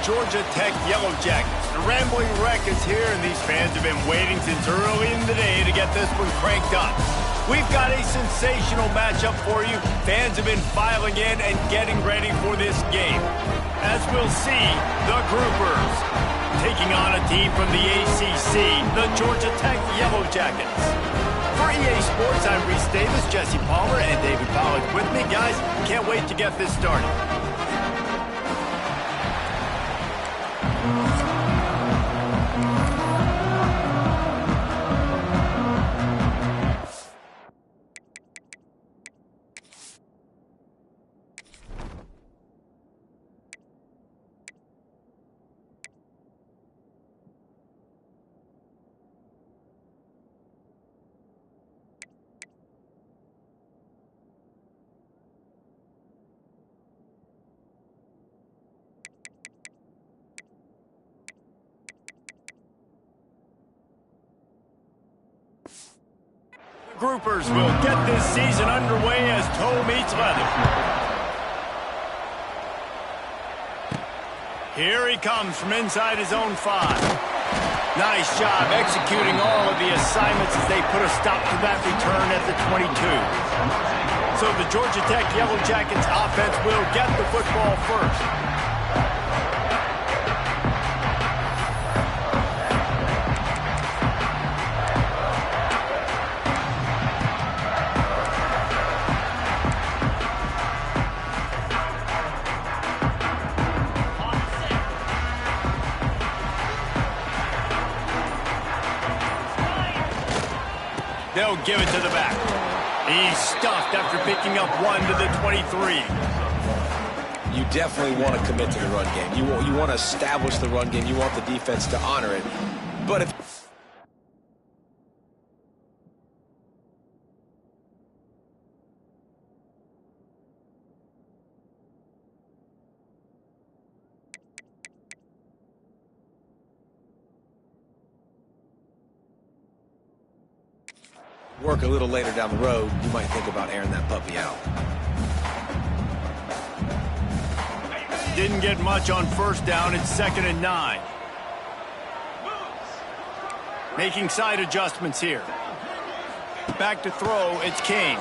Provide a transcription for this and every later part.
Georgia Tech Yellow Jackets. The Rambling Wreck is here, and these fans have been waiting since early in the day to get this one cranked up. We've got a sensational matchup for you. Fans have been filing in and getting ready for this game. As we'll see, the Groupers taking on a team from the ACC, the Georgia Tech Yellow Jackets. For EA Sports, I'm Reese Davis, Jesse Palmer, and David Pollack with me. Guys, can't wait to get this started. Groupers will get this season underway as toe meets leather. Here he comes from inside his own 5. Nice job executing all of the assignments as they put a stop to that return at the 22. So the Georgia Tech Yellow Jackets offense will get the football first. They'll give it to the back. He's stuffed after picking up 1 to the 23. You definitely want to commit to the run game. You want to establish the run game. You want the defense to honor it. But if work a little later down the road, you might think about airing that puppy out. Didn't get much on first down. It's 2nd and 9. Making side adjustments here. Back to throw. It's Kane.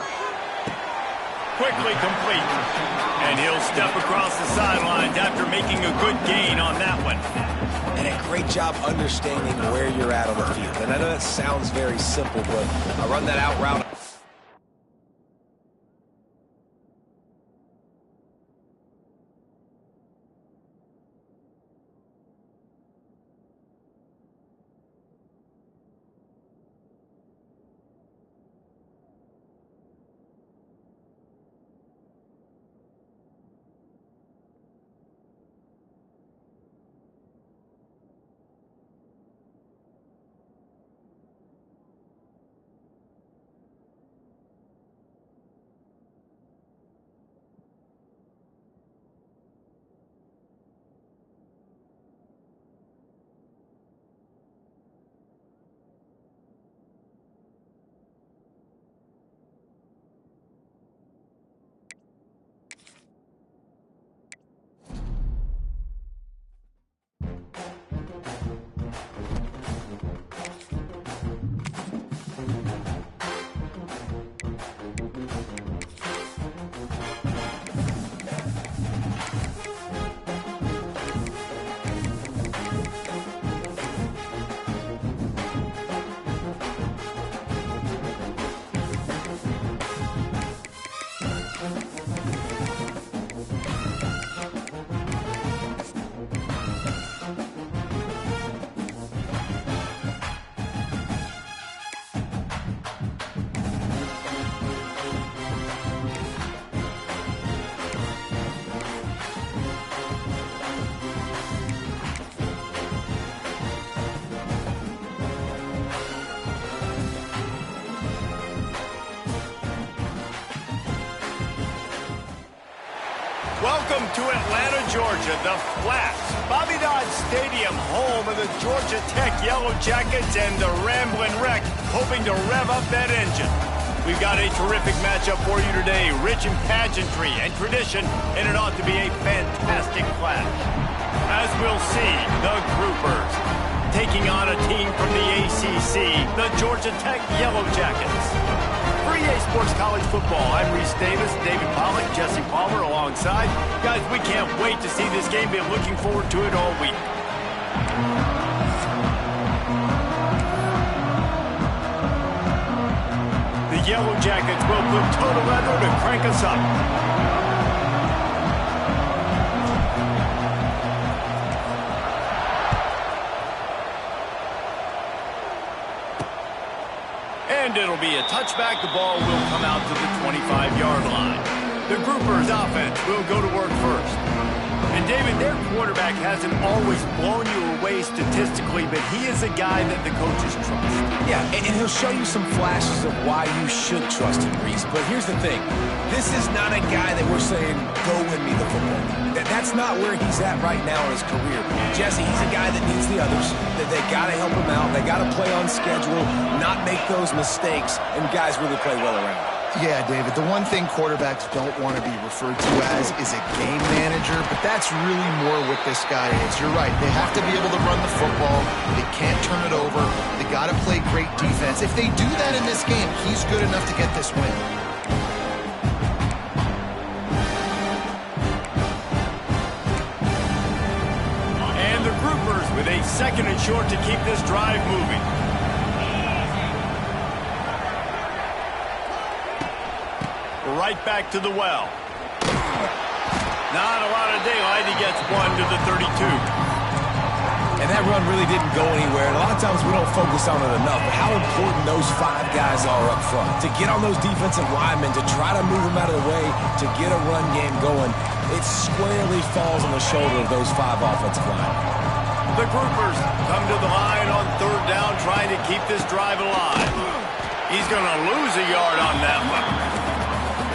Quickly complete. And he'll step across the sidelines after making a good gain on that one. And a great job understanding where you're at on the field. And I know that sounds very simple, but I run that out route. Welcome to Atlanta, Georgia, the Flats. Bobby Dodd Stadium, home of the Georgia Tech Yellow Jackets and the Rambling Wreck, hoping to rev up that engine. We've got a terrific matchup for you today, rich in pageantry and tradition, and it ought to be a fantastic clash. As we'll see the Groupers taking on a team from the ACC, the Georgia Tech Yellow Jackets. For EA Sports College Football, I'm Reese Davis, David Pollack, Jesse Palmer alongside. Guys, we can't wait to see this game. Been looking forward to it all week. The Yellow Jackets will put total leather to crank us up. And it'll be a touchback. The ball will come out to the 25-yard line. The Groupers offense will go to work first. And David, their quarterback hasn't always blown you away statistically, but he is a guy that the coaches trust. Yeah, and he'll show you some flashes of why you should trust him, Reese. But here's the thing. This is not a guy that we're saying, go win me the football game. That's not where he's at right now in his career. Jesse, he's a guy that needs the others. That they got to help him out. They got to play on schedule, not make those mistakes, and guys really play well around. Yeah, David, the one thing quarterbacks don't want to be referred to as is a game manager, but that's really more what this guy is. You're right. They have to be able to run the football. They can't turn it over. They got to play great defense. If they do that in this game, he's good enough to get this win. And the Groupers with a 2nd and short to keep this drive moving. Right back to the well. Not a lot of daylight. He gets one to the 32. And that run really didn't go anywhere. And a lot of times we don't focus on it enough, but how important those 5 guys are up front. To get on those defensive linemen, to try to move them out of the way, to get a run game going, it squarely falls on the shoulder of those 5 offensive linemen. The Groupers come to the line on 3rd down, trying to keep this drive alive. He's going to lose a yard on that one.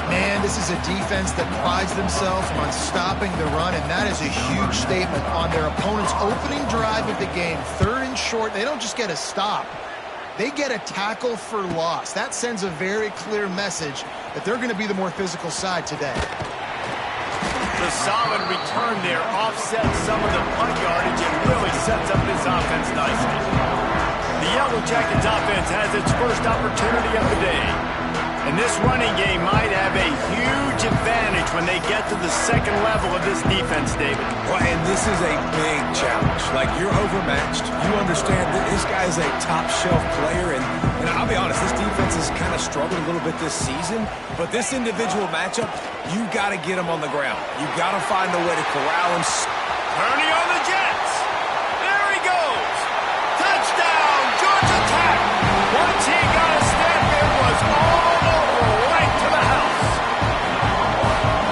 Man, this is a defense that prides themselves on stopping the run, and that is a huge statement on their opponent's opening drive of the game. 3rd and short, they don't just get a stop. They get a tackle for loss. That sends a very clear message that they're going to be the more physical side today. The solid return there offsets some of the punt yardage and really sets up this offense nicely. The Yellow Jackets offense has its first opportunity of the day. And this running game might have a huge advantage when they get to the 2nd level of this defense, David. Well, and this is a big challenge. Like, you're overmatched. You understand that this guy is a top-shelf player. And I'll be honest, this defense has kind of struggled a little bit this season. But this individual matchup, you got to get him on the ground. You got to find a way to corral him. Turning on the Jets. There he goes. Touchdown, Georgia Tech. Once he got a step, it was all right to the house.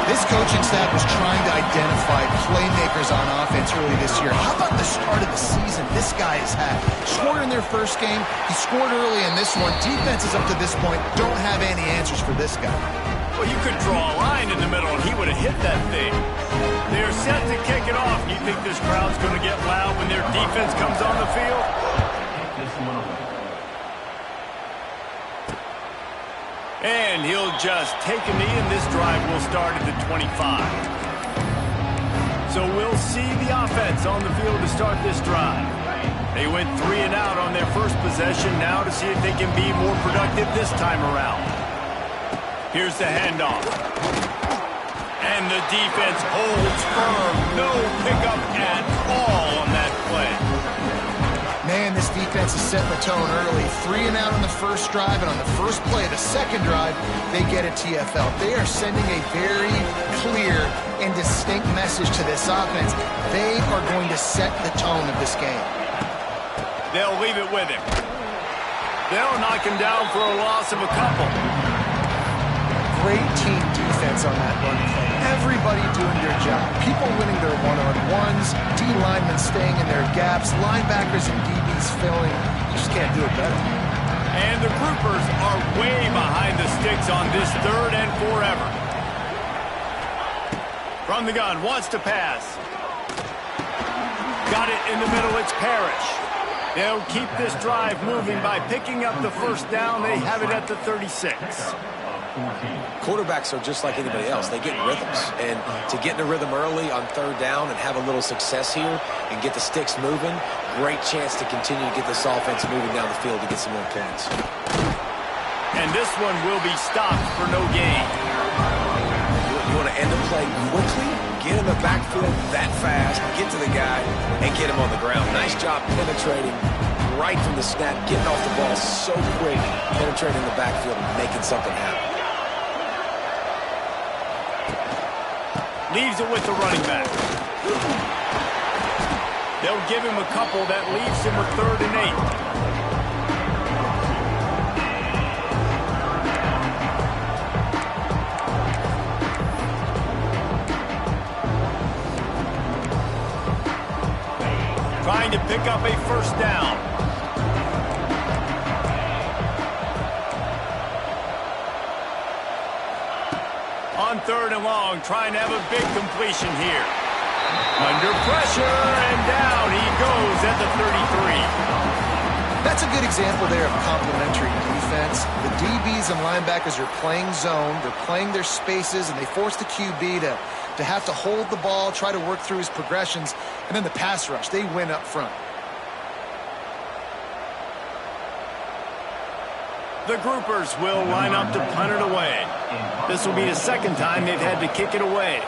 This coaching staff was trying to identify playmakers on offense early this year. How about the start of the season this guy has had? Scored in their first game. He scored early in this one. Defenses up to this point don't have any answers for this guy. Well, you could draw a line in the middle and he would have hit that thing. They're set to kick it off. You think this crowd's going to get loud when their defense comes on the field? And he'll just take a knee, and this drive will start at the 25. So we'll see the offense on the field to start this drive. They went 3 and out on their first possession, now to see if they can be more productive this time around. Here's the handoff. And the defense holds firm. No pickup at all on that play. Man, this defense is setting the tone early. 3 and out on the first drive, and on the first play of the second drive, they get a TFL. They are sending a very clear and distinct message to this offense. They are going to set the tone of this game. They'll leave it with him. They'll knock him down for a loss of a couple. Great team defense on that run play. Everybody doing their job. People winning their one-on-ones, D-linemen staying in their gaps, linebackers and DBs filling. You just can't do it better. And the Groupers are way behind the sticks on this 3rd and forever. From the gun, wants to pass. Got it in the middle, it's Parrish. They'll keep this drive moving by picking up the first down. They have it at the 36. Quarterbacks are just like anybody else. They get in rhythms. And to get in a rhythm early on third down and have a little success here and get the sticks moving, great chance to continue to get this offense moving down the field to get some more points. And this one will be stopped for no gain. You want to end the play quickly, get in the backfield that fast, get to the guy, and get him on the ground. Nice job penetrating right from the snap, getting off the ball so quick, penetrating the backfield and making something happen. Leaves it with the running back. They'll give him a couple. That leaves him with 3rd and 8. Trying to pick up a first down. On 3rd and long, trying to have a big completion here. Under pressure, and down he goes at the 33. That's a good example there of complementary defense. The DBs and linebackers are playing zone, they're playing their spaces, and they force the QB to have to hold the ball, try to work through his progressions, and then the pass rush, they win up front. The groupers will line up to punt it away. This will be the 2nd time they've had to kick it away.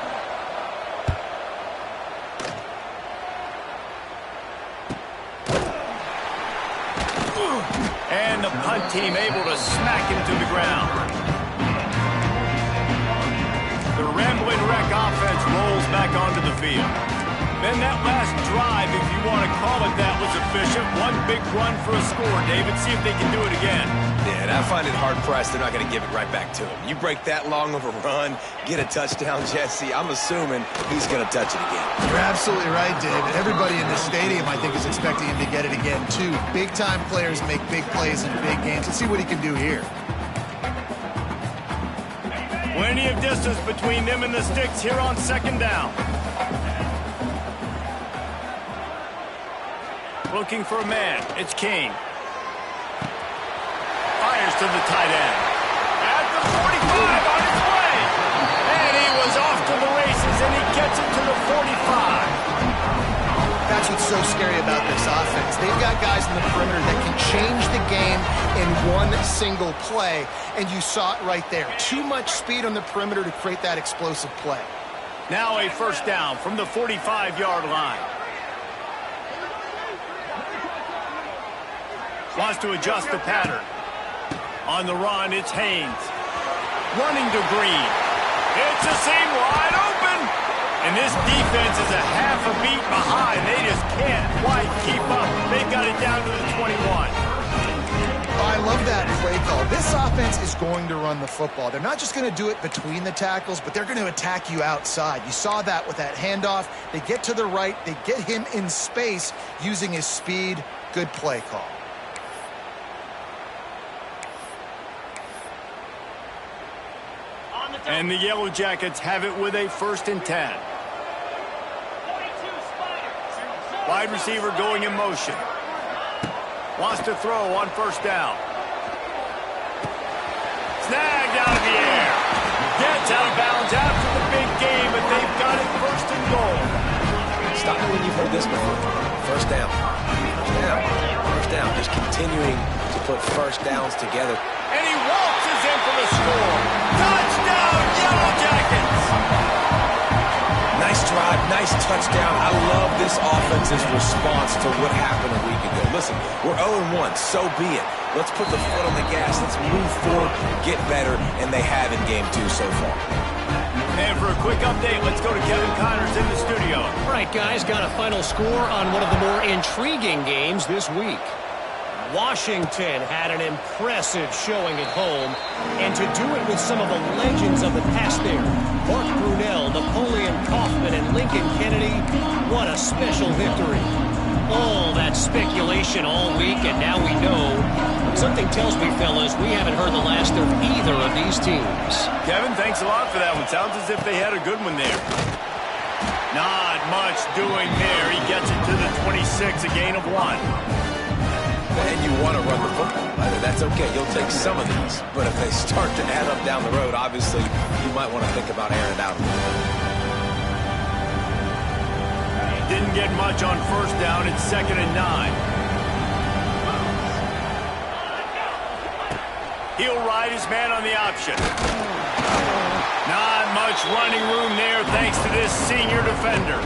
And the punt team able to smack him to the ground. The rambling wreck offense rolls back onto the field. Then that last drive, if you want to call it that, was efficient. One big run for a score, David. See if they can do it again. Yeah, and I find it hard-pressed they're not going to give it right back to him. You break that long of a run, get a touchdown, Jesse, I'm assuming he's going to touch it again. You're absolutely right, David. Everybody in the stadium, I think, is expecting him to get it again, too. Big-time players make big plays in big games. Let's see what he can do here. Plenty of distance between them and the sticks here on 2nd down. Looking for a man. It's King. Fires to the tight end. At the 45 on his way. And he was off to the races, and he gets it to the 45. That's what's so scary about this offense. They've got guys in the perimeter that can change the game in one single play, and you saw it right there. Too much speed on the perimeter to create that explosive play. Now a first down from the 45-yard line. Wants to adjust the pattern. On the run, it's Haynes. Running to Green. It's a seam wide open. And this defense is a half a beat behind. They just can't quite keep up. They've got it down to the 21. I love that play call. This offense is going to run the football. They're not just going to do it between the tackles, but they're going to attack you outside. You saw that with that handoff. They get to the right. They get him in space using his speed. Good play call. And the Yellow Jackets have it with a 1st and 10. Wide receiver going in motion. Wants to throw on 1st down. Snagged out of the air. Gets out of bounds after the big game, but they've got it 1st and goal. Stop me when you've heard this before. 1st down. 1st down. 1st down. Just continuing to put 1st downs together. And he waltzes in for the score. Touchdown, Yellow Jackets! Nice drive, nice touchdown. I love this offense's response to what happened a week ago. Listen, we're 0-1, so be it. Let's put the foot on the gas. Let's move forward, get better, and they have in Game 2 so far. And for a quick update, let's go to Kevin Connors in the studio. All right, guys, got a final score on one of the more intriguing games this week. Washington had an impressive showing at home, and to do it with some of the legends of the past there, Mark Brunell, Napoleon Kaufman, and Lincoln Kennedy, what a special victory. All that speculation all week, and now we know. Something tells me, fellas, we haven't heard the last of either of these teams. Kevin, thanks a lot for that one. Sounds as if they had a good one there. Not much doing there. He gets it to the 26, a gain of 1. And you want to run the football. That's okay. You'll take some of these. But if they start to add up down the road, obviously, you might want to think about airing it out a little bit. Didn't get much on first down. It's 2nd and 9. He'll ride his man on the option. Not much running room there thanks to this senior defender.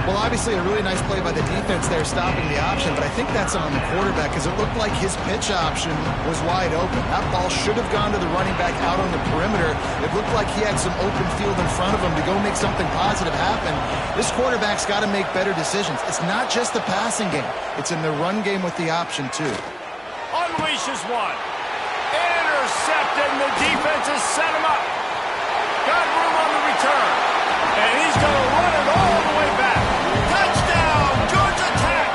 Well, obviously a really nice play by the defense there stopping the option, but I think that's on the quarterback because it looked like his pitch option was wide open. That ball should have gone to the running back out on the perimeter. It looked like he had some open field in front of him to go make something positive happen. This quarterback's got to make better decisions. It's not just the passing game. It's in the run game with the option, too. Unleashes one. Intercepted, and the defense has set him up. Got room on the return. And he's going to run it all the way back. Touchdown, Georgia Tech!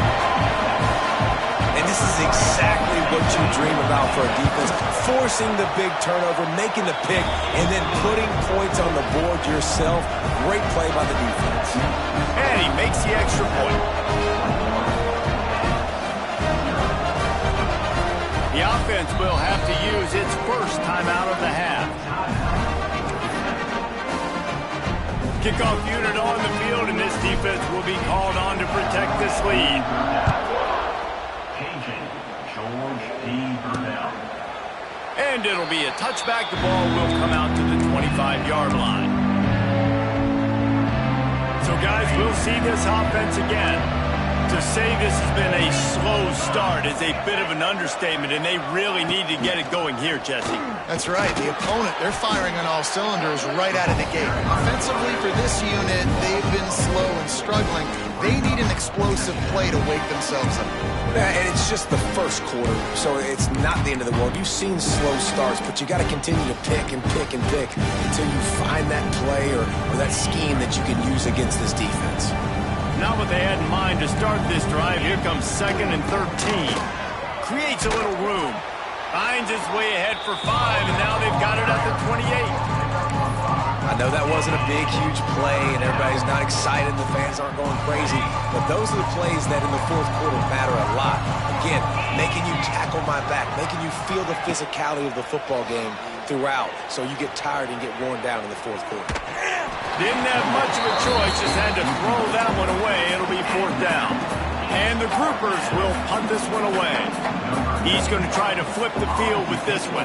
And this is exactly what you dream about for a defense. Forcing the big turnover, making the pick, and then putting points on the board yourself. Great play by the defense. And he makes the extra point. The offense will have to use its first timeout of the half. Kickoff unit on the field, and this defense will be called on to protect this lead. And it'll be a touchback. The ball will come out to the 25-yard line. So, guys, we'll see this offense again. To say this has been a slow start is a bit of an understatement, and they really need to get it going here, Jesse. That's right. The opponent, they're firing on all cylinders right out of the gate. Offensively, for this unit, they've been slow and struggling. They need an explosive play to wake themselves up. Yeah, and it's just the first quarter, so it's not the end of the world. You've seen slow starts, but you got to continue to pick and pick and pick until you find that play or that scheme that you can use against this defense. Not what they had in mind to start this drive. Here comes 2nd and 13. Creates a little room. Finds his way ahead for 5, and now they've got it at the 28. I know that wasn't a big, huge play, and everybody's not excited. The fans aren't going crazy. But those are the plays that in the fourth quarter matter a lot. Again, making you tackle my back, making you feel the physicality of the football game throughout, so you get tired and get worn down in the fourth quarter. Didn't have much of a choice, just had to throw that one away. It'll be 4th down. And the Groupers will punt this one away. He's going to try to flip the field with this one.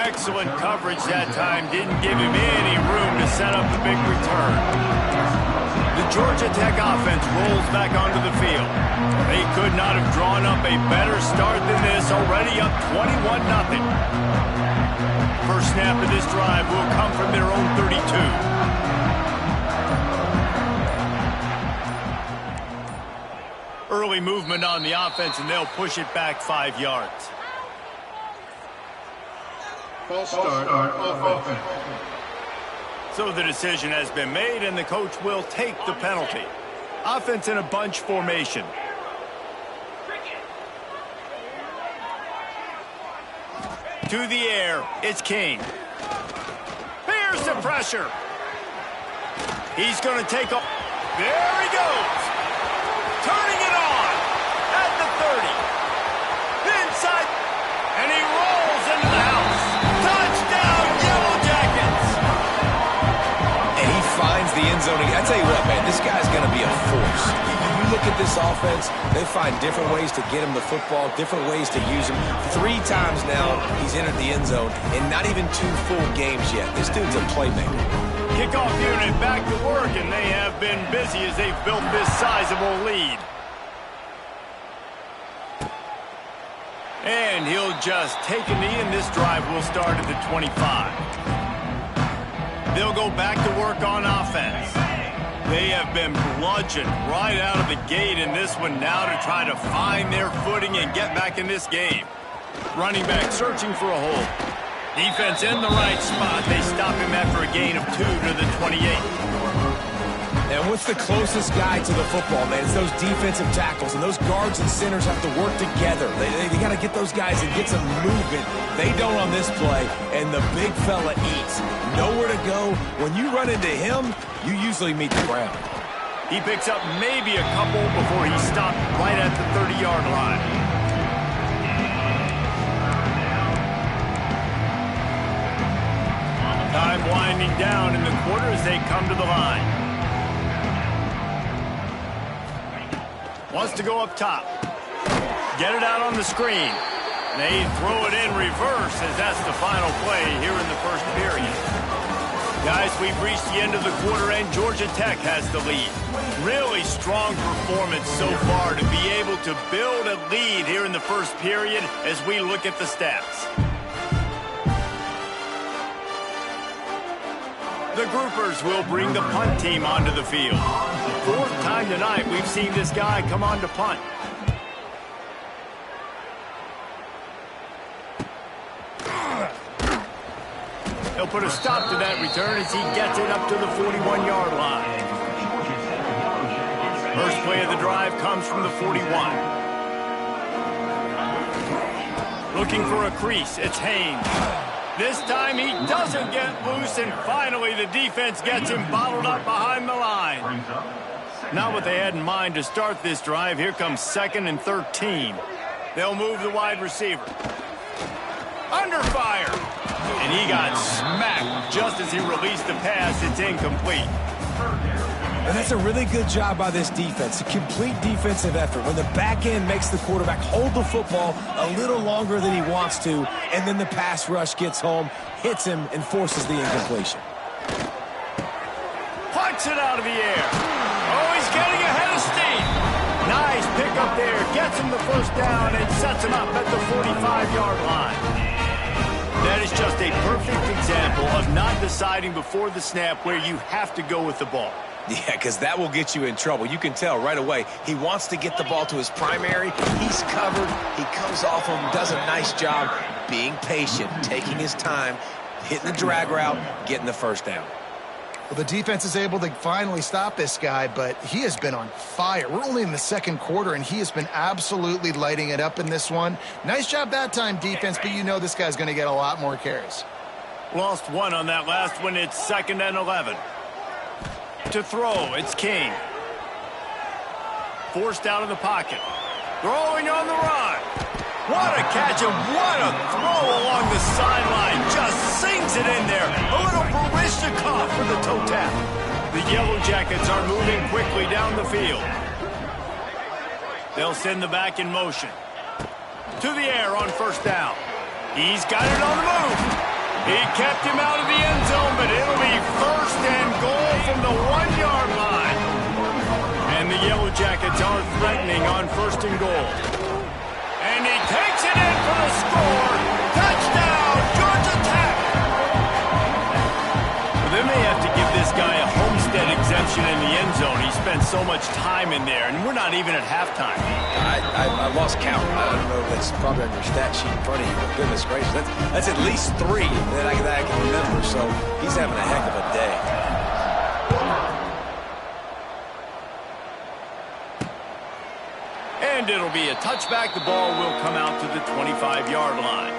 Excellent coverage that time. Didn't give him any room to set up the big return. The Georgia Tech offense rolls back onto the field. They could not have drawn up a better start than this, already up 21-0. First snap of this drive will come from their own 32. Early movement on the offense, and they'll push it back 5 yards. False start offense. So the decision has been made, and the coach will take the penalty. Offense in a bunch formation. To the air, it's King. Here's the pressure. He's going to take off. There he goes. Turning it on at the 30. Inside, and he rolls into the house. Touchdown, Yellow Jackets. And he finds the end zone. I tell you what, man, this guy's going to be a force. You look at this offense, they find different ways to get him the football, different ways to use him. 3 times now he's entered the end zone, and not even 2 full games yet. This dude's a playmaker. Kickoff unit back to work, and they have been busy as they've built this sizable lead. And he'll just take a knee, and this drive will start at the 25. They'll go back to work on offense. They have been bludgeoned right out of the gate in this one now to try to find their footing and get back in this game. Running back searching for a hole. Defense in the right spot. They stop him after a gain of 2 to the 28. And what's the closest guy to the football, man? It's those defensive tackles, and those guards and centers have to work together. They got to get those guys and get some movement. They don't on this play, and the big fella eats. Nowhere to go. When you run into him, you usually meet the ground. He picks up maybe a couple before he stopped right at the 30-yard line. Time winding down in the quarter as they come to the line. Wants to go up top. Get it out on the screen. They throw it in reverse as that's the final play here in the first period. Guys, we've reached the end of the quarter and Georgia Tech has the lead. Really strong performance so far to be able to build a lead here in the first period as we look at the stats. The groupers will bring the punt team onto the field. Fourth time tonight we've seen this guy come on to punt. He'll put a stop to that return as he gets it up to the 41-yard line. First play of the drive comes from the 41. Looking for a crease, it's Haynes. This time he doesn't get loose, and finally the defense gets him bottled up behind the line. Not what they had in mind to start this drive. Here comes 2nd and 13. They'll move the wide receiver. Under fire. And he got smacked just as he released the pass. It's incomplete. And that's a really good job by this defense, a complete defensive effort. When the back end makes the quarterback hold the football a little longer than he wants to, and then the pass rush gets home, hits him, and forces the incompletion. Punts it out of the air. Oh, he's getting ahead of steam. Nice pick up there. Gets him the first down and sets him up at the 45-yard line. That is just a perfect example of not deciding before the snap where you have to go with the ball. Yeah, because that will get you in trouble. You can tell right away he wants to get the ball to his primary. He's covered. He comes off him, does a nice job being patient, taking his time, hitting the drag route, getting the first down. Well, the defense is able to finally stop this guy, but he has been on fire. We're only in the second quarter, and he has been absolutely lighting it up in this one. Nice job that time, defense, but you know this guy's going to get a lot more carries. Lost one on that last one. It's 2nd and 11. To throw, it's King. Forced out of the pocket. Throwing on the run. What a catch and what a throw along the sideline. Just sings it in there. A little Barishnikov for the toe tap. The Yellow Jackets are moving quickly down the field. They'll send the back in motion. To the air on first down. He's got it on the move. He kept him out of the end zone, but it'll be 1st and goal from the 1-yard line. And the Yellow Jackets are threatening on 1st and goal. And he takes it in for the score. Touchdown, Georgia Tech. Well, they may have to give this guy a homestead exemption in the end zone. He spent so much time in there, and we're not even at halftime. I lost count. I don't know if that's probably on your stat sheet in front of you, but goodness gracious, that's at least 3 that I can remember, so he's having a heck of a day. And it'll be a touchback. The ball will come out to the 25-yard line.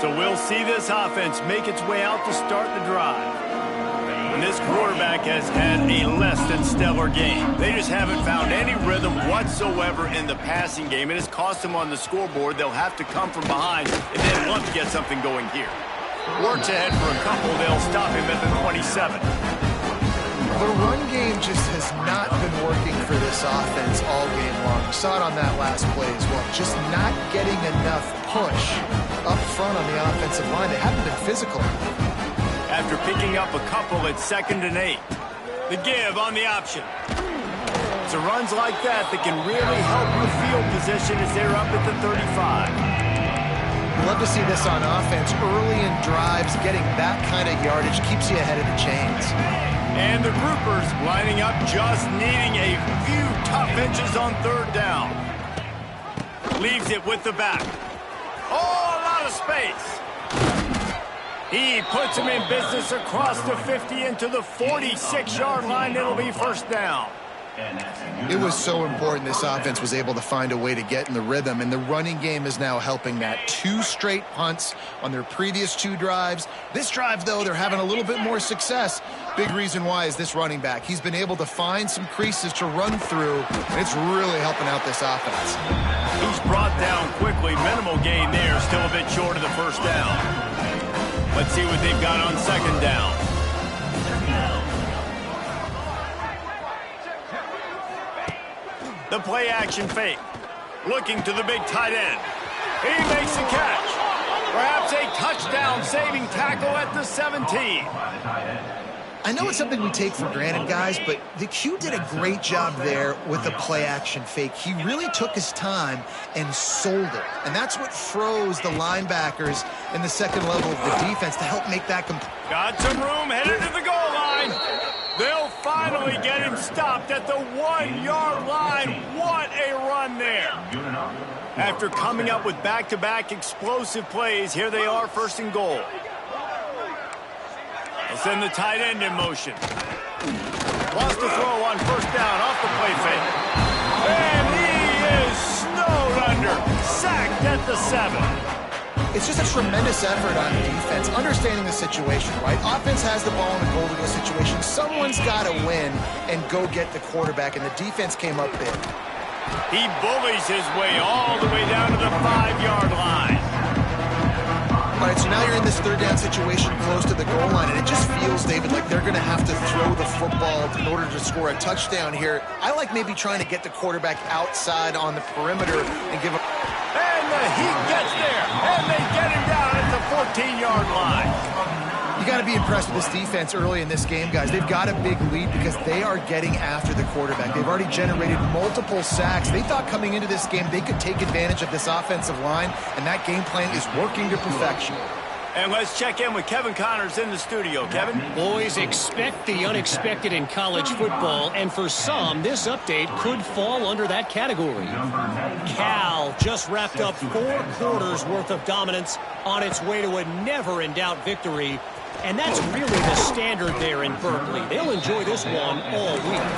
So we'll see this offense make its way out to start the drive. And this quarterback has had a less than stellar game. They just haven't found any rhythm whatsoever in the passing game. It has cost them on the scoreboard. They'll have to come from behind and then want to get something going here. Works ahead for a couple. They'll stop him at the 27. The run game just has not been working for this offense all game long. You saw it on that last play as well. Just not getting enough push up front on the offensive line. They haven't been physical. After picking up a couple, it's 2nd and 8. The give on the option. So runs like that can really help your field position as they're up at the 35. Love to see this on offense. Early in drives, getting that kind of yardage keeps you ahead of the chains. And the groupers lining up, just needing a few tough inches on 3rd down. Leaves it with the back. Oh, a lot of space. He puts him in business across the 50 into the 46-yard line. It'll be 1st down. It was so important this offense was able to find a way to get in the rhythm, and the running game is now helping that. 2 straight punts on their previous 2 drives. This drive, though, they're having a little bit more success. Big reason why is this running back. He's been able to find some creases to run through, and it's really helping out this offense. He's brought down quickly. Minimal gain there, still a bit short of the first down. Let's see what they've got on second down. The play action fake. Looking to the big tight end. He makes the catch. Perhaps a touchdown saving tackle at the 17. I know it's something we take for granted, guys, but the Q did a great job there with the play action fake. He really took his time and sold it. And that's what froze the linebackers in the second level of the defense to help make that complete. Got some room, headed to the goal line. They'll finally get him stopped at the 1-yard line. What a run there. After coming up with back-to-back explosive plays, here they are, first and goal. They'll send the tight end in motion. Wants to throw on first down off the play fake. And he is snowed under. Sacked at the 7. It's just a tremendous effort on defense, understanding the situation, right? Offense has the ball in a goal-to-go situation. Someone's got to win and go get the quarterback, and the defense came up big. He bullies his way all the way down to the 5-yard line. All right, so now you're in this third down situation close to the goal line, and it just feels, David, like they're going to have to throw the football in order to score a touchdown here. I like maybe trying to get the quarterback outside on the perimeter and give him... And the Heat gets there, and they get him down at the 14-yard line. You got to be impressed with this defense early in this game, guys. They've got a big lead because they are getting after the quarterback. They've already generated multiple sacks. They thought coming into this game they could take advantage of this offensive line, and that game plan is working to perfection. And let's check in with Kevin Connors in the studio. Kevin? Boys, expect the unexpected in college football, and for some, this update could fall under that category. Cal just wrapped up 4 quarters worth of dominance on its way to a never-in-doubt victory, and that's really the standard there in Berkeley. They'll enjoy this one all week.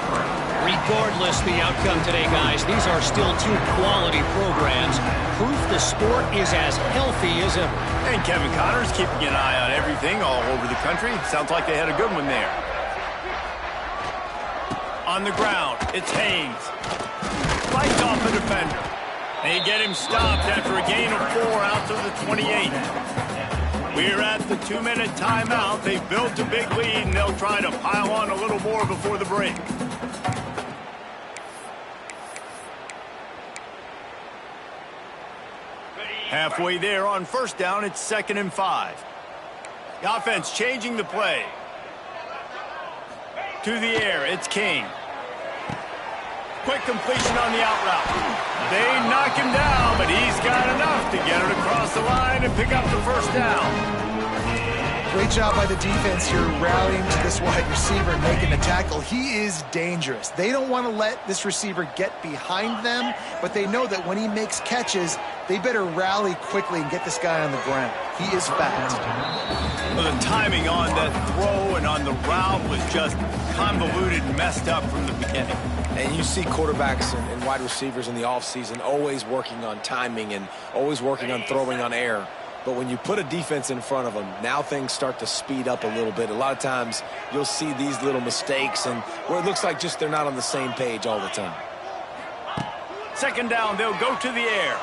Regardless the outcome today, guys, these are still 2 quality programs. Proof the sport is as healthy as ever. And Kevin Connors keeping an eye on everything all over the country. Sounds like they had a good one there. On the ground, it's Haynes. Fights off the defender. They get him stopped after a gain of 4 out to the 28. We're at the 2-minute timeout. They've built a big lead, and they'll try to pile on a little more before the break. Halfway there on first down, it's 2nd and 5. The offense changing the play. To the air, it's King. Quick completion on the out route. They knock him down, but he's got enough to get it across the line and pick up the first down. Great job by the defense here, rallying to this wide receiver and making the tackle. He is dangerous. They don't want to let this receiver get behind them, but they know that when he makes catches, they better rally quickly and get this guy on the ground. He is fast. Well, the timing on that throw and on the route was just convoluted and messed up from the beginning. And you see quarterbacks and wide receivers in the offseason always working on timing and always working on throwing on air. But when you put a defense in front of them, now things start to speed up a little bit. A lot of times you'll see these little mistakes and where it looks like just they're not on the same page all the time. 2nd down, they'll go to the air.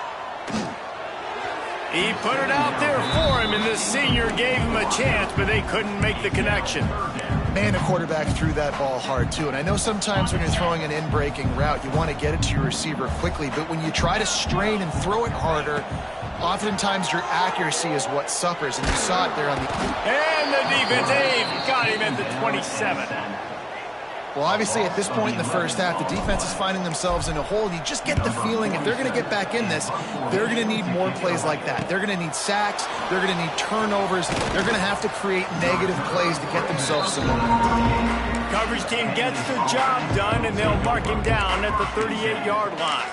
He put it out there for him, and the senior gave him a chance, but they couldn't make the connection. Man, the quarterback threw that ball hard, too. And I know sometimes when you're throwing an in-breaking route, you want to get it to your receiver quickly. But when you try to strain and throw it harder, oftentimes your accuracy is what suffers. And you saw it there on the... And the defense, Abe, got him at the 27. Well, obviously, at this point in the first half, the defense is finding themselves in a hole. You just get the feeling if they're going to get back in this, they're going to need more plays like that. They're going to need sacks. They're going to need turnovers. They're going to have to create negative plays to get themselves some momentum. Coverage team gets the job done, and they'll mark him down at the 38-yard line.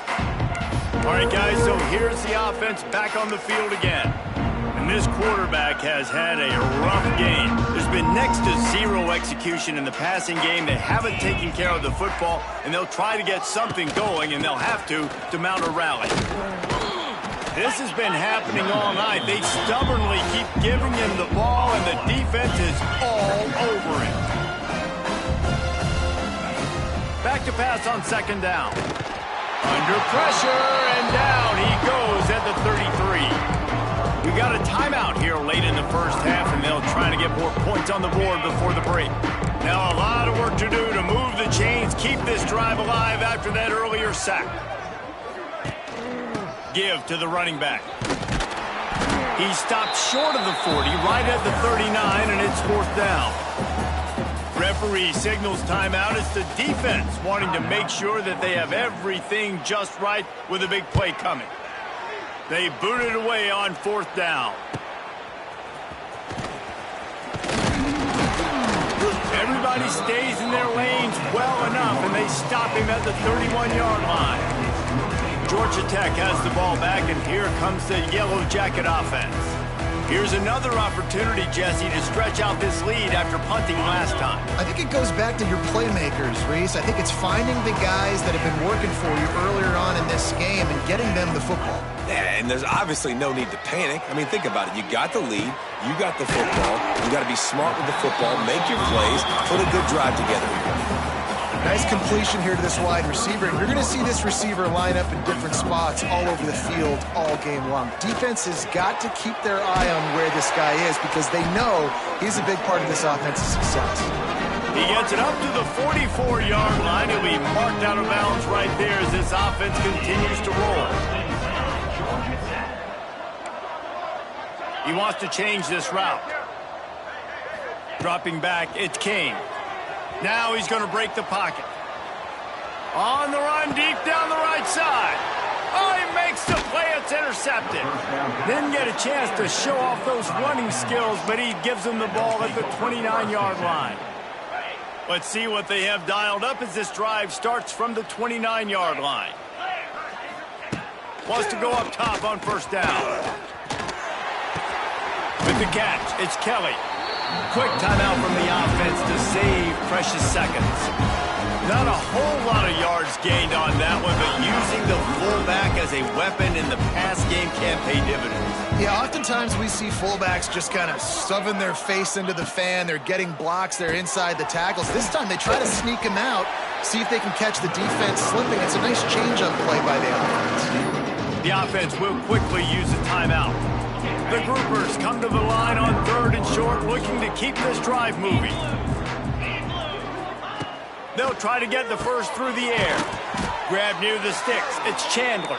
All right, guys, so here's the offense back on the field again. And this quarterback has had a rough game. There's been next to zero execution in the passing game. They haven't taken care of the football, and they'll try to get something going, and they'll have to mount a rally. This has been happening all night. They stubbornly keep giving him the ball, and the defense is all over it. Back to pass on second down. Under pressure, and down he goes at the 33. We got a timeout here late in the first half, and they'll try to get more points on the board before the break. Now a lot of work to do to move the chains, keep this drive alive after that earlier sack. Give to the running back. He stopped short of the 40, right at the 39, and it's fourth down. Referee signals timeout. It's the defense wanting to make sure that they have everything just right with a big play coming. They boot it away on fourth down. Everybody stays in their lanes well enough, and they stop him at the 31-yard line. Georgia Tech has the ball back, and here comes the Yellow Jacket offense. Here's another opportunity, Jesse, to stretch out this lead after punting last time. I think it goes back to your playmakers, Reese. I think it's finding the guys that have been working for you earlier on in this game and getting them the football. Yeah, and there's obviously no need to panic. I mean, think about it. You got the lead. You got the football. You got to be smart with the football, make your plays, put a good drive together here. Nice completion here to this wide receiver. And you're going to see this receiver line up in different spots all over the field all game long. Defense has got to keep their eye on where this guy is because they know he's a big part of this offense's success. He gets it up to the 44-yard line. He'll be marked out of bounds right there as this offense continues to roll. He wants to change this route. Dropping back, it's King. Now he's going to break the pocket. On the run, deep down the right side. Oh, he makes the play. It's intercepted. Didn't get a chance to show off those running skills, but he gives them the ball at the 29-yard line. Let's see what they have dialed up as this drive starts from the 29-yard line. Wants to go up top on first down. With the catch, it's Kelly. Quick timeout from the offense to save precious seconds. Not a whole lot of yards gained on that one, but using the fullback as a weapon in the pass game can pay dividends. Yeah, oftentimes we see fullbacks just kind of shoving their face into the fan. They're getting blocks. They're inside the tackles. This time they try to sneak him out, see if they can catch the defense slipping. It's a nice change-up play by the offense. The offense will quickly use a timeout. The groupers come to the line on third and short, looking to keep this drive moving. They'll try to get the first through the air. Grab near the sticks. It's Chandler.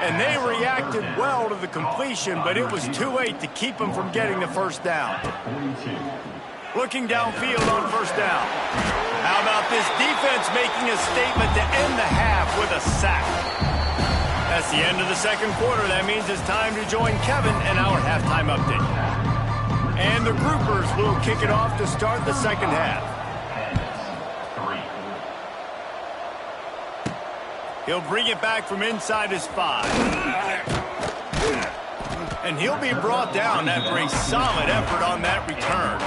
And they reacted well to the completion, but it was too late to keep them from getting the first down. Looking downfield on first down. How about this defense making a statement to end the half with a sack? That's the end of the second quarter. That means it's time to join Kevin and our halftime update. And the groupers will kick it off to start the second half. He'll bring it back from inside his 5. And he'll be brought down after a solid effort on that return.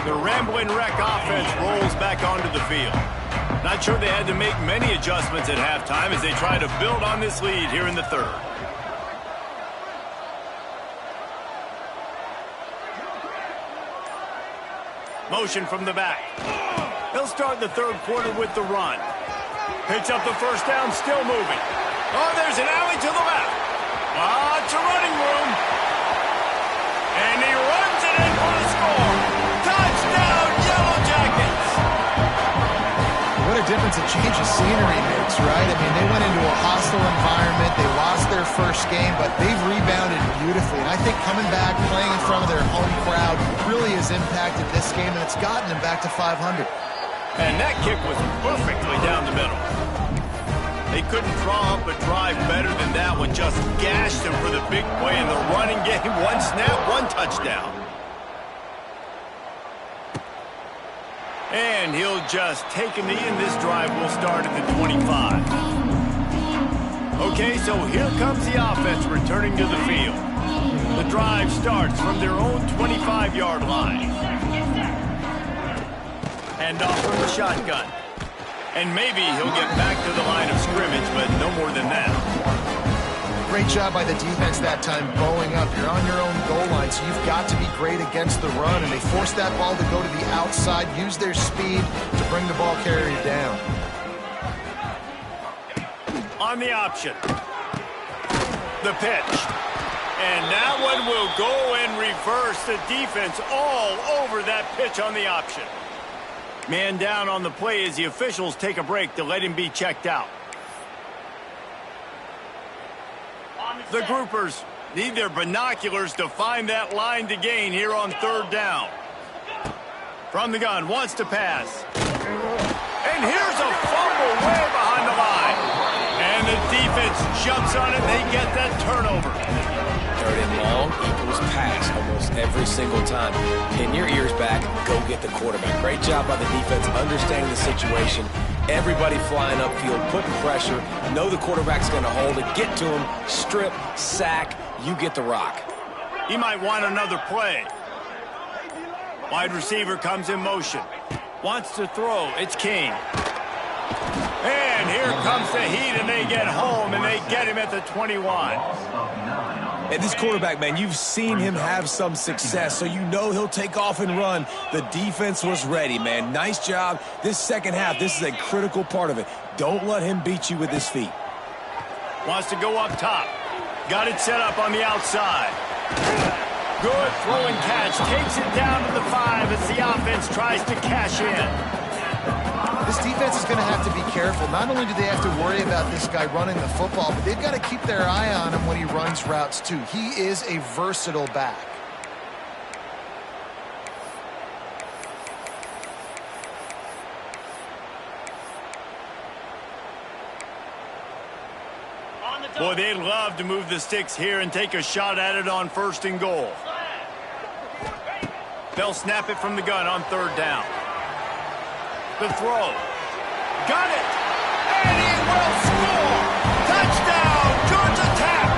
The Rambling Wreck offense rolls back onto the field. Not sure they had to make many adjustments at halftime as they try to build on this lead here in the third. Motion from the back. He'll start the third quarter with the run. Picks up the first down, still moving. Oh, there's an alley to the left. Lots of running room. And he runs it in for the score. Touchdown, Yellow Jackets. What a difference a change of scenery makes, right? I mean, they went into a hostile environment. They lost their first game, but they've rebounded beautifully. And I think coming back, playing in front of their home crowd really has impacted this game, and it's gotten them back to 500. And that kick was perfectly down the middle. They couldn't draw up a drive better than that one. Just gashed him for the big play in the running game. One snap, one touchdown. And he'll just take a knee, and this drive will start at the 25. Okay, so here comes the offense returning to the field. The drive starts from their own 25-yard line. Hand off from the shotgun. And maybe he'll get back to the line of scrimmage, but no more than that. Great job by the defense that time, bowing up. You're on your own goal line, so you've got to be great against the run, and they forced that ball to go to the outside, use their speed to bring the ball carrier down. On the option. The pitch. And that one will go and reverse. The defense all over that pitch on the option. Man down on the play as the officials take a break to let him be checked out. The groupers need their binoculars to find that line to gain here on third down. From the gun, wants to pass. And here's a fumble way behind the line. And the defense jumps on it. They get that turnover. Third and long equals pass almost every single time. Pin your ears back, go get the quarterback. Great job by the defense understanding the situation. Everybody flying upfield, putting pressure. Know the quarterback's going to hold it. Get to him, strip, sack. You get the rock. He might want another play. Wide receiver comes in motion. Wants to throw. It's King. And here comes the heat, and they get home, and they get him at the 21. And this quarterback, man, you've seen him have some success, so you know he'll take off and run. The defense was ready, man. Nice job. This second half, this is a critical part of it. Don't let him beat you with his feet. Wants to go up top. Got it set up on the outside. Good throw and catch. Takes it down to the 5 as the offense tries to cash in. This defense is going to have to be careful. Not only do they have to worry about this guy running the football, but they've got to keep their eye on him when he runs routes too. He is a versatile back. Boy, they'd love to move the sticks here and take a shot at it on 1st and goal. They'll snap it from the gun on 3rd down. The throw. Got it! And he will score! Touchdown, Georgia Tech!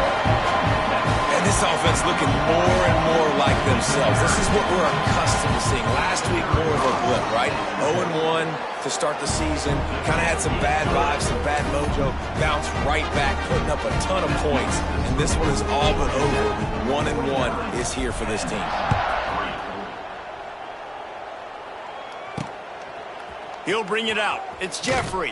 And this offense looking more and more like themselves. This is what we're accustomed to seeing. Last week, more of a blip, right? 0-1 to start the season. Kind of had some bad vibes, some bad mojo. Bounced right back, putting up a ton of points. And this one is all but over. 1-1 is here for this team. He'll bring it out. It's Jeffrey.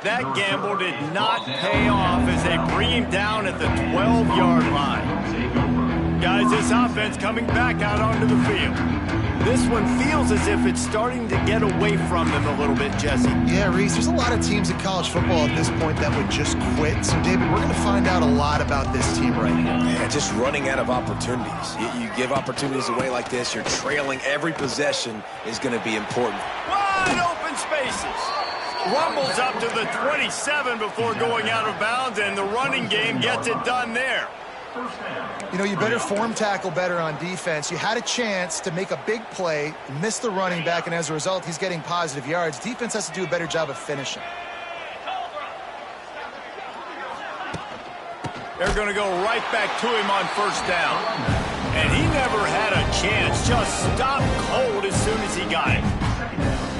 That gamble did not pay off as they bring him down at the 12-yard line. Guys, this offense coming back out onto the field. This one feels as if it's starting to get away from them a little bit, Jesse. Yeah, Reese, there's a lot of teams in college football at this point that would just quit. So, David, we're going to find out a lot about this team right now. Yeah, just running out of opportunities. You give opportunities away like this, you're trailing every possession is going to be important. Wide open spaces. Rumbles up to the 27 before going out of bounds, and the running game gets it done there. You know, you better form tackle better on defense. You had a chance to make a big play, miss the running back, and as a result, he's getting positive yards. Defense has to do a better job of finishing. They're going to go right back to him on 1st down. And he never had a chance, just stopped cold as soon as he got it.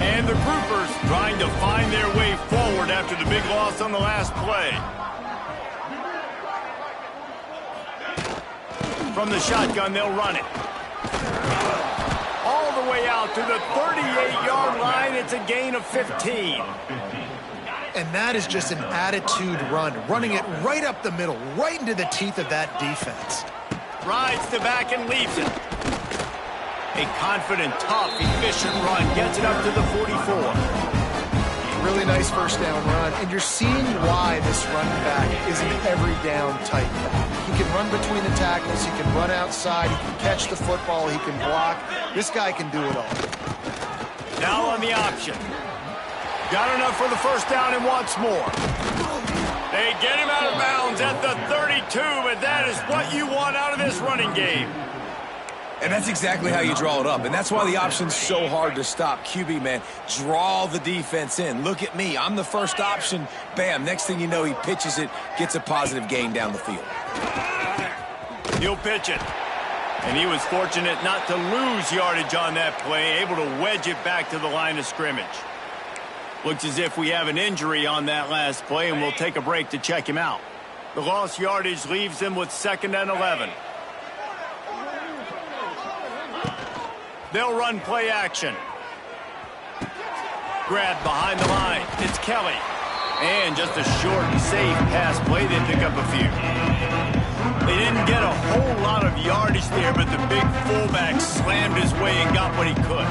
And the groupers trying to find their way forward after the big loss on the last play. From the shotgun, they'll run it. All the way out to the 38-yard line. It's a gain of 15. And that is just an attitude run, running it right up the middle, right into the teeth of that defense. Rides the back and leaves it. A confident, tough, efficient run. Gets it up to the 44. Really nice 1st down run. And you're seeing why this running back is an every down type back. He can run between the tackles. He can run outside. He can catch the football. He can block. This guy can do it all. Now on the option. Got enough for the 1st down and wants more. They get him out of bounds at the 32, but that is what you want out of this running game. And that's exactly how you draw it up. And that's why the option's so hard to stop. QB, man, draw the defense in. Look at me. I'm the 1st option. Bam. Next thing you know, he pitches it, gets a positive gain down the field. He'll pitch it. And he was fortunate not to lose yardage on that play, able to wedge it back to the line of scrimmage. Looks as if we have an injury on that last play, and we'll take a break to check him out. The lost yardage leaves them with 2nd and 11. They'll run play action. Grab behind the line. It's Kelly. And just a short and safe pass play. They pick up a few. They didn't get a whole lot of yardage there, but the big fullback slammed his way and got what he could.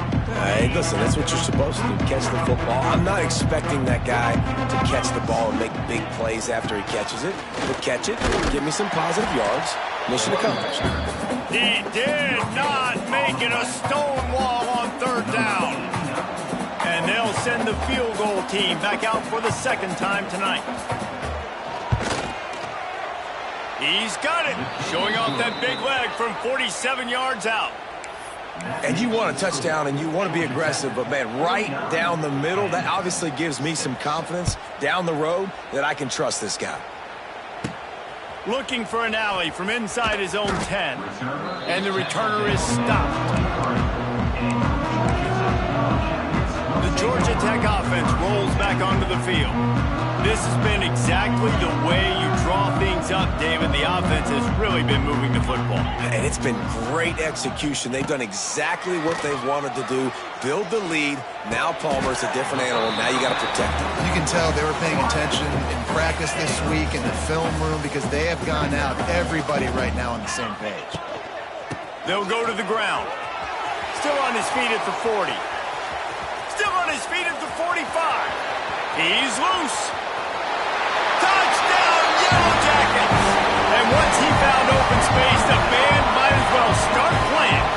Hey, listen, that's what you're supposed to do, catch the football. I'm not expecting that guy to catch the ball and make big plays after he catches it. But catch it, give me some positive yards. Mission accomplished. He did not make it a stone wall on 3rd down. And they'll send the field goal team back out for the 2nd time tonight. He's got it, showing off that big leg from 47 yards out. And you want a touchdown and you want to be aggressive, but man, right down the middle, that obviously gives me some confidence down the road that I can trust this guy. Looking for an alley from inside his own 10. And the returner is stopped. The Georgia Tech offense rolls back onto the field. This has been exactly the way you draw things up, David. The offense has really been moving the football. And it's been great execution. They've done exactly what they've wanted to do. Build the lead. Now Palmer's a different animal. Now you got to protect him. You can tell they were paying attention in practice this week in the film room because they have gone out, everybody right now on the same page. They'll go to the ground. Still on his feet at the 40. Still on his feet at the 45. He's loose. Touchdown, Yellow Jackets! And once he found open space, the band might as well start playing.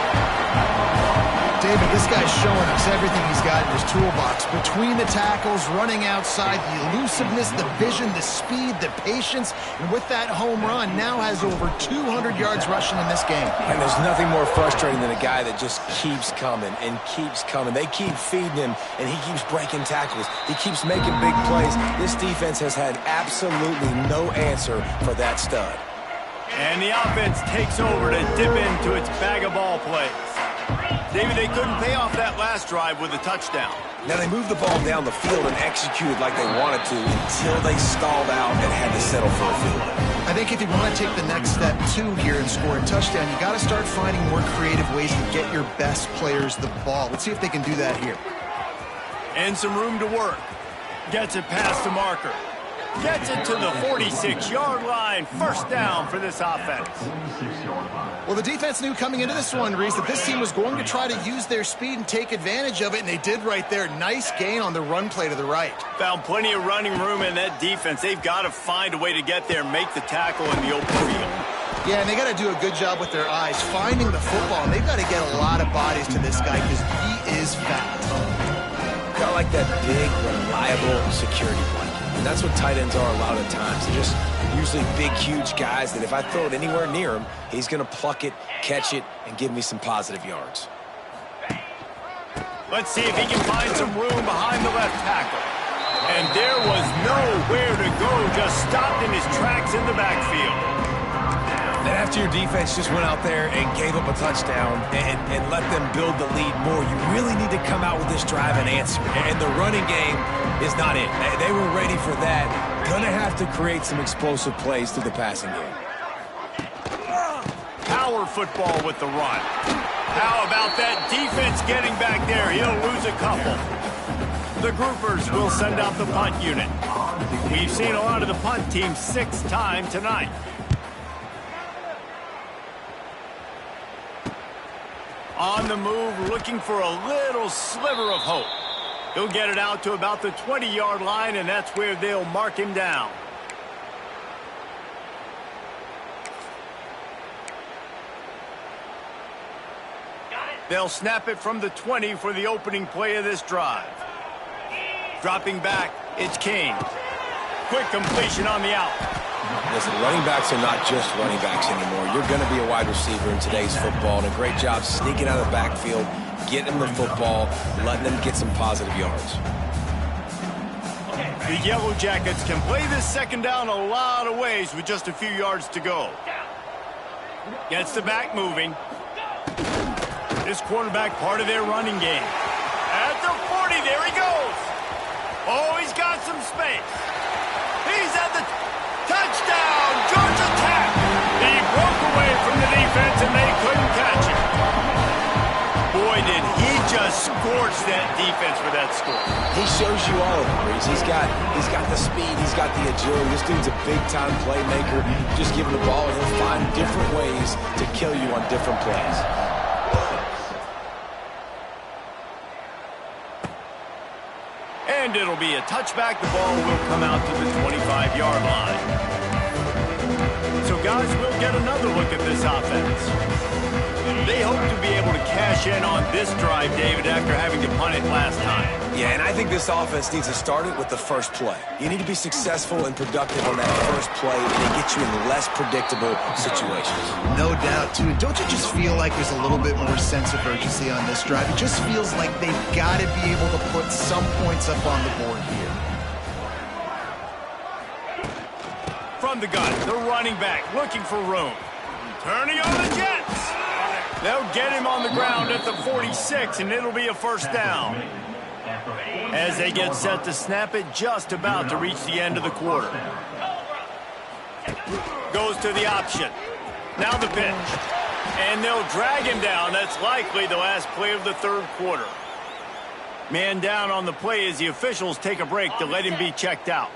David, this guy's showing us everything he's got in his toolbox. Between the tackles, running outside, the elusiveness, the vision, the speed, the patience, and with that home run, now has over 200 yards rushing in this game. And there's nothing more frustrating than a guy that just keeps coming and keeps coming. They keep feeding him, and he keeps breaking tackles. He keeps making big plays. This defense has had absolutely no answer for that stud. And the offense takes over to dip into its bag of ball plays. David, they couldn't pay off that last drive with a touchdown. Now, they moved the ball down the field and executed like they wanted to until they stalled out and had to settle for a field goal. I think if you want to take the next step, too, here and score a touchdown, you got to start finding more creative ways to get your best players the ball. Let's see if they can do that here. And some room to work. Gets it past the marker. Gets it to the 46-yard line. 1st down for this offense. Well, the defense knew coming into this one, Reese, that this team was going to try to use their speed and take advantage of it, and they did right there. Nice gain on the run play to the right. Found plenty of running room in that defense. They've got to find a way to get there and make the tackle in the open field. Yeah, and they got to do a good job with their eyes, finding the football, and they've got to get a lot of bodies to this guy because he is fast. Kind of like that big, reliable security blanket. And that's what tight ends are a lot of the times. They're just usually big, huge guys that if I throw it anywhere near him, he's going to pluck it, catch it, and give me some positive yards. Let's see if he can find some room behind the left tackle. And there was nowhere to go, just stopped in his tracks in the backfield. And after your defense just went out there and gave up a touchdown and let them build the lead more, you really need to come out with this drive and answer. And the running game is not it. They were ready for that. Gonna have to create some explosive plays through the passing game. Power football with the run. How about that defense getting back there? He'll lose a couple. The groupers will send out the punt unit. We've seen a lot of the punt team 6 times tonight. On the move, looking for a little sliver of hope. He'll get it out to about the 20-yard line, and that's where they'll mark him down. They'll snap it from the 20 for the opening play of this drive. Dropping back, it's King. Quick completion on the out. Listen, running backs are not just running backs anymore. You're going to be a wide receiver in today's football, and a great job sneaking out of the backfield, getting them the football, letting them get some positive yards. The Yellow Jackets can play this 2nd down a lot of ways with just a few yards to go. Gets the back moving. This quarterback part of their running game. At the 40, there he goes. Oh, he's got some space. He's at the touchdown, Georgia Tech. He broke away from the defense and they couldn't catch him. Boy, did he just scorch that defense for that score. He shows you all of it, Breeze. He's got the speed, he's got the agility. This dude's a big-time playmaker. Just give him the ball and he'll find different ways to kill you on different plays. And it'll be a touchback. The ball will come out to the 25-yard line. So, guys, we'll get another look at this offense. They hope to be able to cash in on this drive, David, after having to punt it last time. Yeah, and I think this offense needs to start it with the first play. You need to be successful and productive on that first play, and it gets you in less predictable situations. No doubt, too. And don't you just feel like there's a little bit more sense of urgency on this drive? It just feels like they've got to be able to put some points up on the board here. From the gun, the running back looking for room. Turning on the Jets. They'll get him on the ground at the 46, and it'll be a first down. As they get set to snap it, just about to reach the end of the quarter. Goes to the option. Now the pitch. And they'll drag him down. That's likely the last play of the third quarter. Man down on the play as the officials take a break to let him be checked out.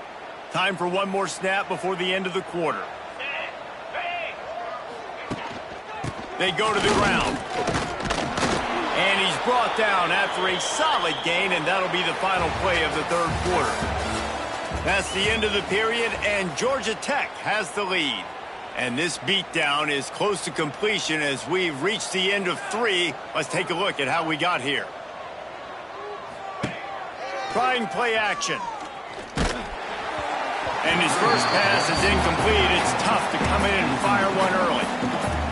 Time for one more snap before the end of the quarter. They go to the ground. And he's brought down after a solid gain, and that'll be the final play of the third quarter. That's the end of the period, and Georgia Tech has the lead. And this beatdown is close to completion as we've reached the end of 3. Let's take a look at how we got here. Trying play action. And his first pass is incomplete. It's tough to come in and fire one early.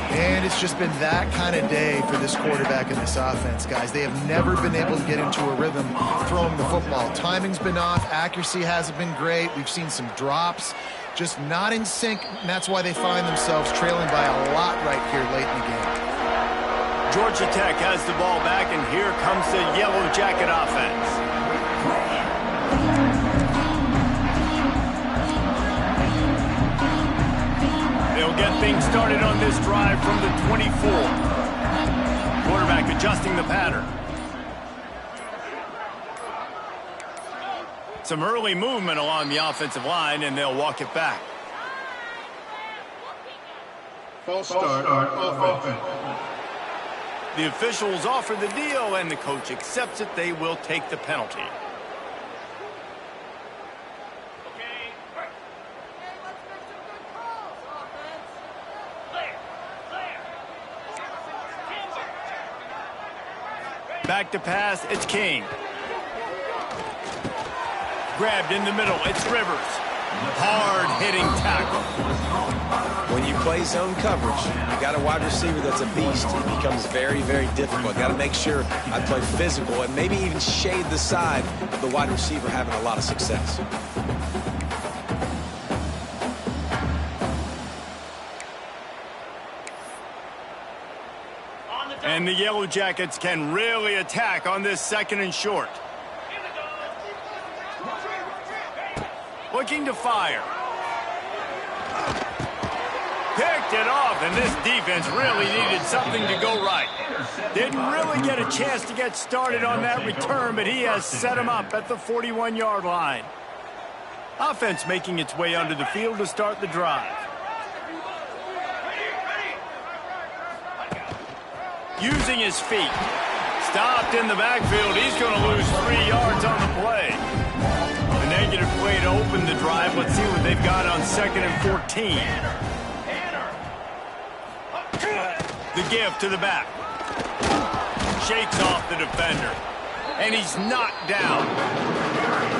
And it's just been that kind of day for this quarterback and this offense, guys. They have never been able to get into a rhythm throwing the football. Timing's been off. Accuracy hasn't been great. We've seen some drops. Just not in sync, and that's why they find themselves trailing by a lot right here late in the game. Georgia Tech has the ball back, and here comes the Yellow Jacket offense. They'll get things started on this drive from the 24. Quarterback adjusting the pattern. Some early movement along the offensive line, and they'll walk it back. False start on offense. The officials offer the deal, and the coach accepts it. They will take the penalty. Back to pass, it's King. Grabbed in the middle, it's Rivers. Hard-hitting tackle. When you play zone coverage, you got a wide receiver that's a beast. It becomes very, very difficult. Got to make sure I play physical and maybe even shade the side of the wide receiver having a lot of success. And the Yellow Jackets can really attack on this second and short. Looking to fire. Picked it off, and this defense really needed something to go right. Didn't really get a chance to get started on that return, but he has set him up at the 41-yard line. Offense making its way onto the field to start the drive. Using his feet. Stopped in the backfield. He's going to lose 3 yards on the play. A negative play to open the drive. Let's see what they've got on 2nd and 14. The give to the back. Shakes off the defender. And he's knocked down.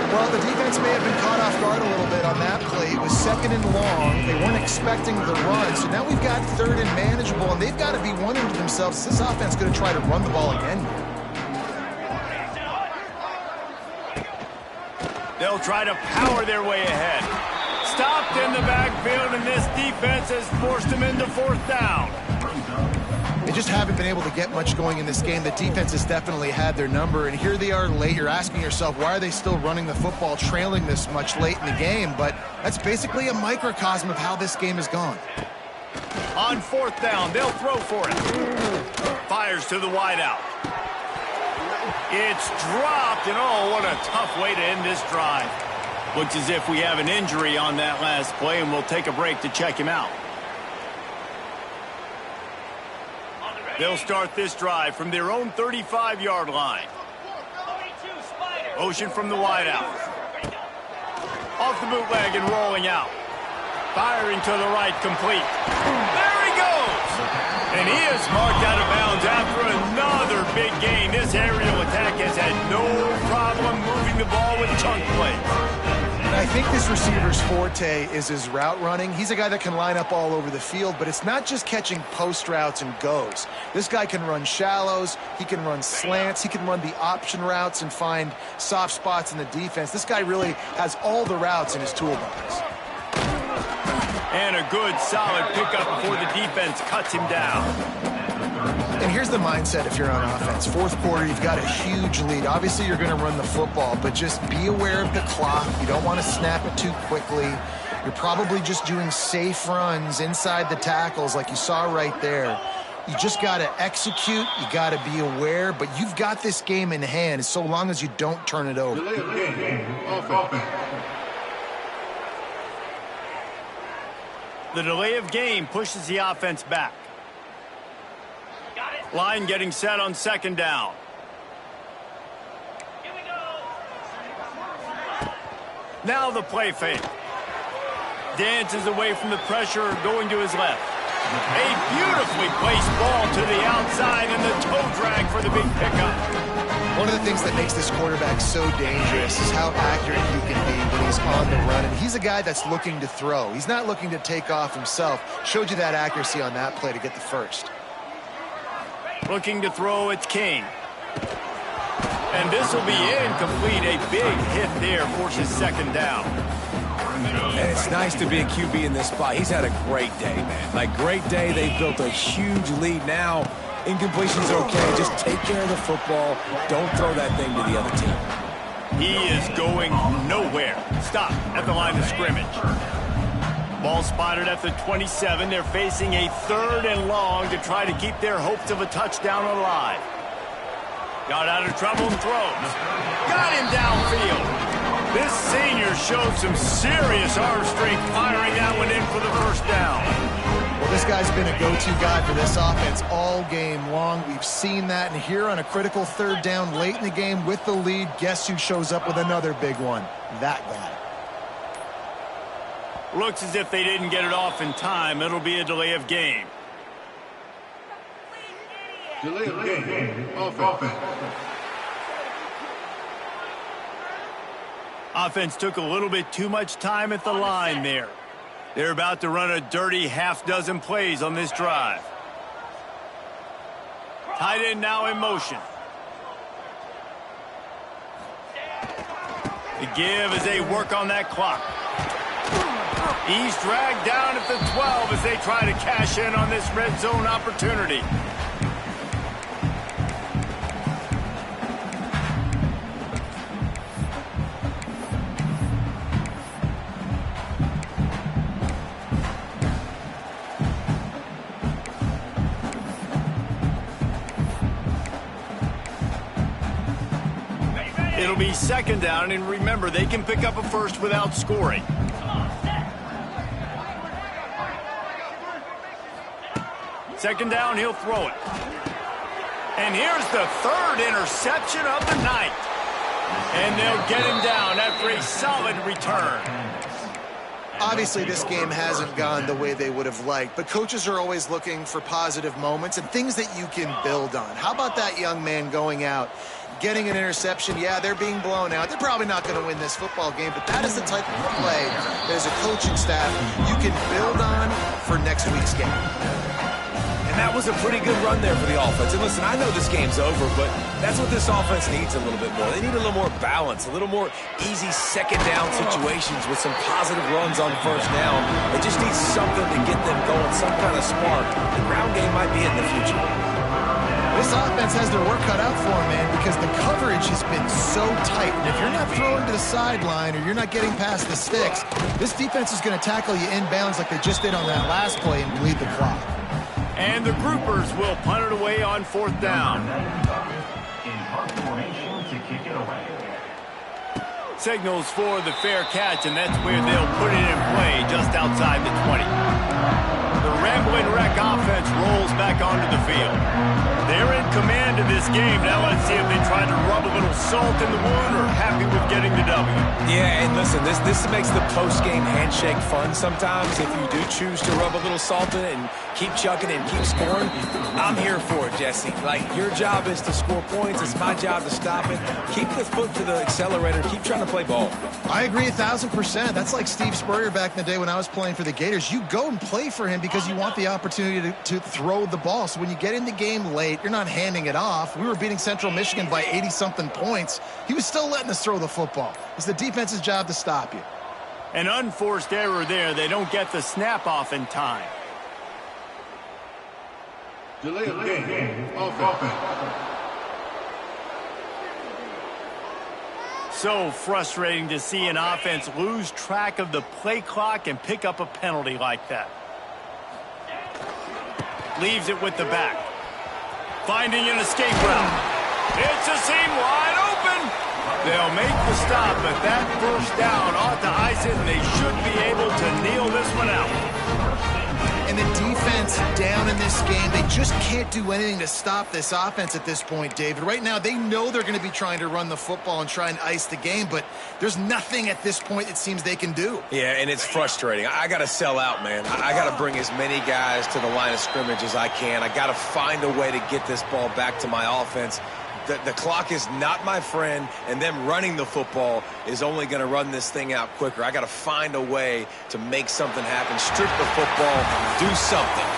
Well, the defense may have been caught off guard a little bit on that play. It was 2nd and long. They weren't expecting the run. So now we've got 3rd and manageable, and they've got to be wondering to themselves, is this offense going to try to run the ball again here? They'll try to power their way ahead. Stopped in the backfield, and this defense has forced them into 4th down. They just haven't been able to get much going in this game. The defense has definitely had their number, and here they are late. You're asking yourself, why are they still running the football, trailing this much late in the game? But that's basically a microcosm of how this game has gone. On fourth down, they'll throw for it. Fires to the wideout. It's dropped, and oh, what a tough way to end this drive. Looks as if we have an injury on that last play, and we'll take a break to check him out. They'll start this drive from their own 35-yard line. Motion from the wideout. Off the bootleg and rolling out. Firing to the right, complete. There he goes! And he is marked out of bounds after another big gain. This aerial attack has had no problem moving the ball with chunk plays. I think this receiver's forte is his route running. He's a guy that can line up all over the field, but it's not just catching post routes and goes. This guy can run shallows, he can run slants, he can run the option routes and find soft spots in the defense. This guy really has all the routes in his toolbox. And a good, solid pickup before the defense cuts him down. And here's the mindset if you're on offense. Fourth quarter, you've got a huge lead. Obviously, you're going to run the football, but just be aware of the clock. You don't want to snap it too quickly. You're probably just doing safe runs inside the tackles like you saw right there. You just got to execute. You got to be aware, but you've got this game in hand so long as you don't turn it over. The delay of game pushes the offense back. Line getting set on second down. Here we go. Now the play fake. Dances away from the pressure, going to his left. A beautifully placed ball to the outside and the toe drag for the big pickup. One of the things that makes this quarterback so dangerous is how accurate he can be when he's on the run. And he's a guy that's looking to throw. He's not looking to take off himself. Showed you that accuracy on that play to get the first. Looking to throw, it's King. And this will be incomplete. A big hit there forces second down. And it's nice to be a QB in this spot. He's had a great day, man. Like, great day. They've built a huge lead now. Incompletion's okay. Just take care of the football. Don't throw that thing to the other team. He is going nowhere. Stop at the line of scrimmage. Ball spotted at the 27. They're facing a 3rd and long to try to keep their hopes of a touchdown alive. Got out of trouble and throws. Got him downfield. This senior showed some serious arm strength firing that one in for the first down. Well, this guy's been a go-to guy for this offense all game long. We've seen that, and here on a critical 3rd down late in the game with the lead, guess who shows up with another big one? That guy. Looks as if they didn't get it off in time. It'll be a delay of game. Delay of game. Offense. Offense took a little bit too much time at the line there. They're about to run a dirty half-dozen plays on this drive. Tight end now in motion. The give as they work on that clock. He's dragged down at the 12 as they try to cash in on this red zone opportunity. It'll be second down, and remember, they can pick up a first without scoring. Second down, he'll throw it. And here's the 3rd interception of the night. And they'll get him down after a solid return. Obviously, this game hasn't gone the way they would have liked, but coaches are always looking for positive moments and things that you can build on. How about that young man going out, getting an interception? Yeah, they're being blown out. They're probably not going to win this football game, but that is the type of play that as a coaching staff you can build on for next week's game. And that was a pretty good run there for the offense. And listen, I know this game's over, but that's what this offense needs a little bit more. They need a little more balance, a little more easy second down situations with some positive runs on first down. It just needs something to get them going, some kind of spark. The ground game might be in the future. This offense has their work cut out for them, man, because the coverage has been so tight. And if you're not throwing to the sideline or you're not getting past the sticks, this defense is going to tackle you inbounds like they just did on that last play and bleed the clock. And the groupers will punt it away on fourth down. Signals for the fair catch, and that's where they'll put it in play just outside the 20. The Rambling Wreck offense rolls back onto the field. They're in command of this game. Now let's see if they try to rub a little salt in the wound or happy with getting the W. Yeah, and listen, this makes the post-game handshake fun sometimes. If you do choose to rub a little salt in it and keep chucking and keep scoring, I'm here for it, Jesse. Like, your job is to score points. It's my job to stop it. Keep the foot to the accelerator. Keep trying to play ball. I agree 1,000%. That's like Steve Spurrier back in the day when I was playing for the Gators. You go and play for him because you want the opportunity to throw the ball. So when you get in the game late, you're not handing it off. We were beating Central Michigan by 80-something points. He was still letting us throw the football. It's the defense's job to stop you. An unforced error there. They don't get the snap off in time. Delay of game. Offense. So frustrating to see an offense lose track of the play clock and pick up a penalty like that. Leaves it with the back. Finding an escape route. It's a seam wide open. They'll make the stop, but that first down ought to ice it, and they should be able to kneel this one out. And the defense down in this game, they just can't do anything to stop this offense at this point, David. Right now, they know they're going to be trying to run the football and try and ice the game, but there's nothing at this point it seems they can do. Yeah, and it's frustrating. I got to sell out, man. I got to bring as many guys to the line of scrimmage as I can. I got to find a way to get this ball back to my offense. The clock is not my friend, and them running the football is only going to run this thing out quicker. I got to find a way to make something happen, strip the football, do something.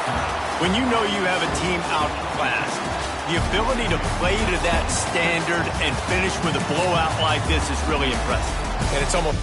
When you know you have a team outclassed, the ability to play to that standard and finish with a blowout like this is really impressive. And it's almost